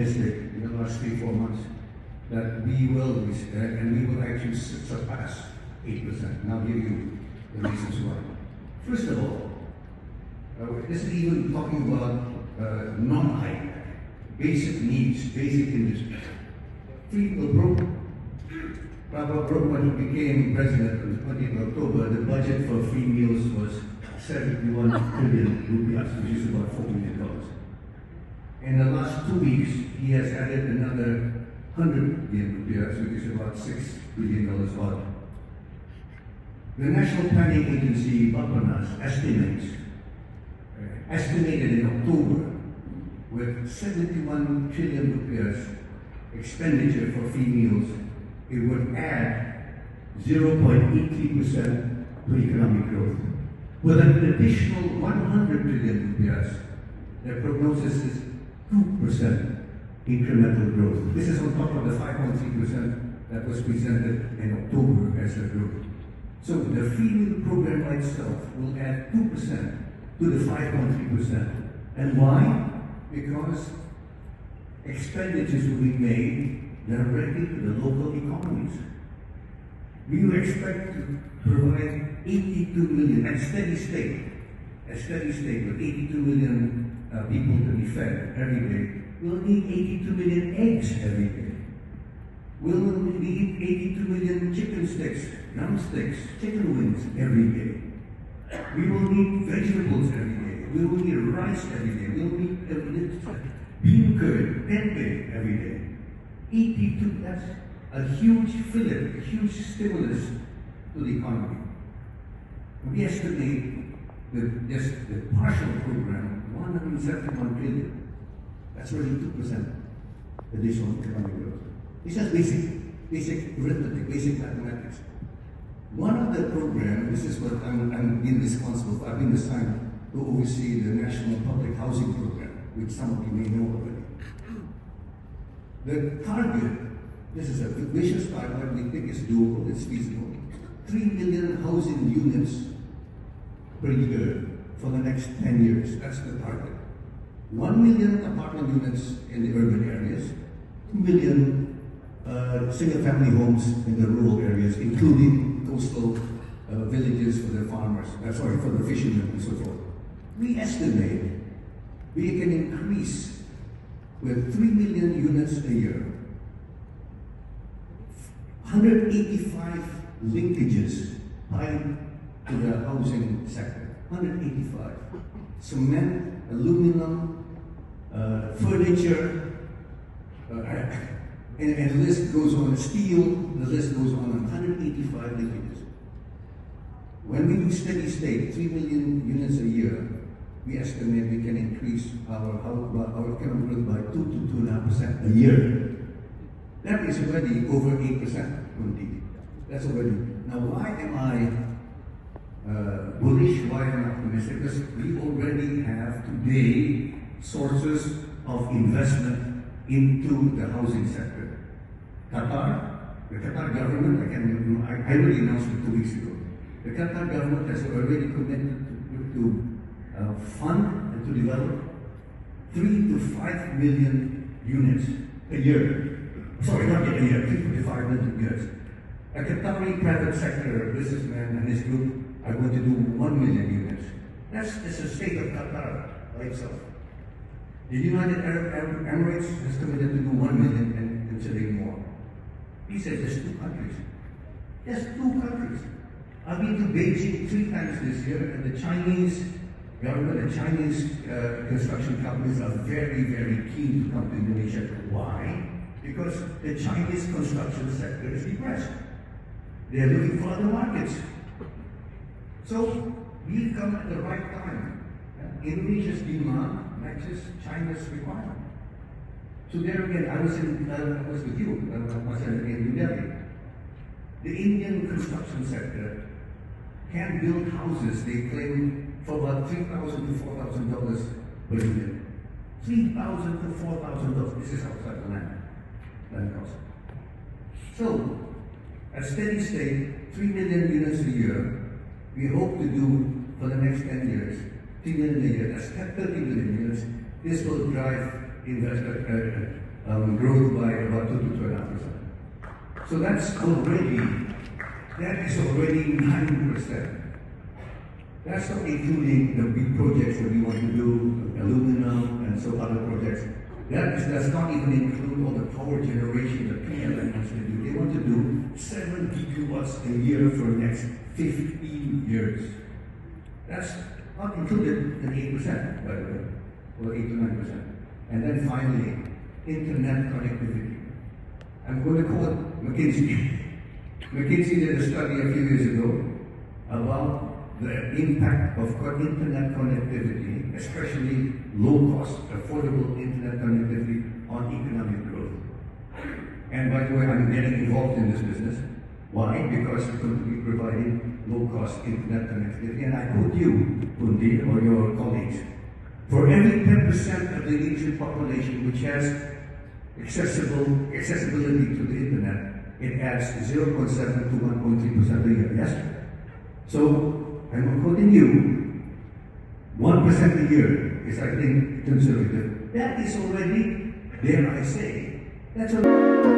optimistic in the last 3-4 months that we will actually surpass 8%. And I'll give you the reasons why. First of all, this is even talking about non-high, basic needs, basic industries. Broke when he became president on the 20th of October, the budget for free meals was 71 trillion rupees, which is about $4 billion. In the last 2 weeks, he has added another 100 billion rupees, which is about $6 billion odd. The National Planning Agency, Bappenas, estimated in October with 71 trillion rupees expenditure for free meals, it would add 0.83% to economic growth. With an additional 100 trillion rupees, their prognosis is 2% incremental growth. This is on top of the 5.3% that was presented in October as a growth. So the free meal program by itself will add 2% to the 5.3%. And why? Because expenditures will be made directly to the local economies. We will expect to provide 82 million at steady state with 82 million people to be fed every day. We'll need 82 million eggs every day. We'll need 82 million chicken sticks, drumsticks, chicken wings every day. We will need vegetables every day. We will need rice every day. We will need bean curd, tempeh every day. 82, that's a huge fillip, a huge stimulus to the economy. We estimate that just the partial program, 171 billion. That's really 2% additional economic growth. It's just basic arithmetic, basic mathematics. One of the programs, this is what I'm being responsible for. I've been assigned to oversee the National Public Housing Program, which some of you may know already. The target, this is a ambitious target, we think it's doable, it's feasible. 3 million housing units per year for the next 10 years. That's the target. 1 million apartment units in the urban areas, 2 million single-family homes in the rural areas, including coastal villages for the farmers, for the fishermen and so forth. We estimate we can increase with 3 million units a year, 185 linkages tied to the housing sector. 185. Cement, aluminum, furniture, and the list goes on. Steel, the list goes on. 185 linkages. When we do steady state, 3 million units a year, we estimate we can increase our economic growth by 2 to 2.5% a year. That is already over 8%. That's already. Now, why am I bullish? Why am I optimistic? Because we already have today sources of investment into the housing sector. Qatar, the Qatar government, I already announced it 2 weeks ago. The Qatar government has already committed to fund and to develop 3 to 5 million units a year. Sorry, not a year, 3 to 5 million units. A Qatari private sector businessman and his group are going to do 1 million units. That's the state of Qatar by itself. The United Arab Emirates has committed to do 1 million and considering more. He said just 2 countries. Just 2 countries. I've been to Beijing 3 times this year, and the Chinese government, the Chinese construction companies are very, very keen to come to Indonesia. Why? Because the Chinese construction sector is depressed. They are looking for other markets. So we come at the right time. Indonesia's demand matches China's requirement. So there again, I was with you, I was in New Delhi. The Indian construction sector can build houses, they claim, for about $3,000 to $4,000 per unit. $3,000 to $4,000. This is outside the land cost. So, at steady state, 3 million units a year, we hope to do for the next 10 years, 3 million a year, that's 30 million units. This will drive growth by about 2 to 2.5%. So that is already 9%. That's not including the big projects that we want to do, aluminum and so other projects. That does not even include all the power generation that PLN wants to do. They want to do 7 gigawatts a year for the next 15 years. That's not included in 8%, by the way, or 8 to 9%. And then finally, internet connectivity. I'm going to quote McKinsey. McKinsey did a study a few years ago about the impact of internet connectivity, especially low-cost, affordable internet connectivity on economic growth. And by the way, I'm getting involved in this business. Why? Because we're going to be providing low-cost internet connectivity. And I quote you, Pundi, or your colleagues. For every 10% of the Indonesian population which has accessibility to the internet, it adds 0.7 to 1.3% a year. Yes? So, I'm quoting you, 1% a year is, I think, conservative. That is already, dare I say, that's already